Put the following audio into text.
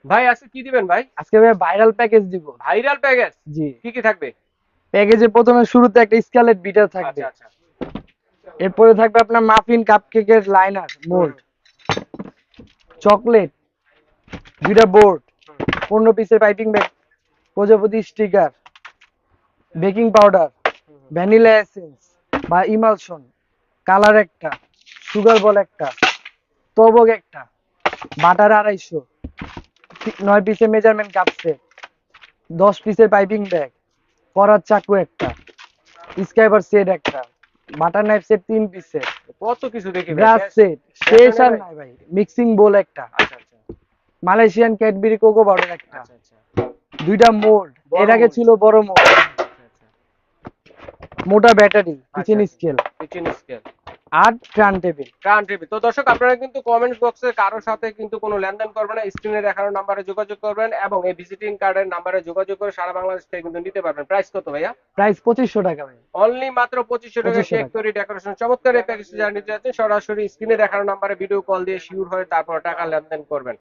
ভাই আজকে কি দিবেন ভাই? আজকে ভাই ভাইরাল প্যাকেজ দিব। Viral package. জি। কি কি থাকবে? প্যাকেজে প্রথমে শুরুতে একটা স্কালেট বিটার থাকবে। আচ্ছা আচ্ছা। এরপরে থাকবে আপনার মাফিন কাপকেকের লাইনার হুম মোল্ড, চকলেট, দুইটা বোর্ড, হুম 15 পিসের পাইপিং ব্যাগ, প্রজাপতি স্টিকার, বেকিং পাউডার, হুম হুম। ভ্যানিলা এসেন্স বা ইমালশন, কালার একটা, সুগার বল একটা, তবক একটা, বাটার 250, 9 পিসের মেজারমেন্ট কাপ সেট, 10 পিসের পাইপিং ব্যাগ, করার চাকু একটা, স্ক্রাইবার সেট একটা, বাটার নাইফ সেট 3 পিসের, কত কিছু দেখি ভাই, গ্রাস শেষ সেট শেষ শেষ হয় না আর ভাই। নাই ভাই, মিক্সিং বোল একটা, আচ্ছা আচ্ছা মালয়েশিয়ান ক্যাডবেরি কোকো পাউডার একটা, আচ্ছা আচ্ছা। দুইটা মোল্ড, এর বড় আগে মোল্ড। ছিল বড় মোল্ড, আচ্ছা আচ্ছা মোটা ব্যাটারি, আচ্ছা কিচেন আচ্ছা। Scale kitchen scale. আর ট্রান টেবিল। ট্রান্সক্রিপ্ট। তো দর্শক আপনারা কিন্তু কমেন্টস বক্সে কারোর সাথে কিন্তু কোনো লেনদেন করবেন না, স্ক্রিনে দেখানো নাম্বারে যোগাযোগ করবেন এবং এই ভিজিটিং কার্ডের নাম্বারে যোগাযোগ করে সারা বাংলাদেশ থেকে কিন্তু নিতে পারবেন। প্রাইস কত ভাইয়া? প্রাইস 2500 টাকা ভাই। অনলি মাত্র 2500 টাকায় 2500 কেক টাকা। তৈরি ডেকোরেশন চমৎকার এই প্যাকেজ যারা নিতে যাচ্ছেন সরাসরি স্ক্রিনে দেখানো নাম্বারে ভিডিও কল দিয়ে শিওর হয়ে তারপর টাকা লেনদেন করবেন।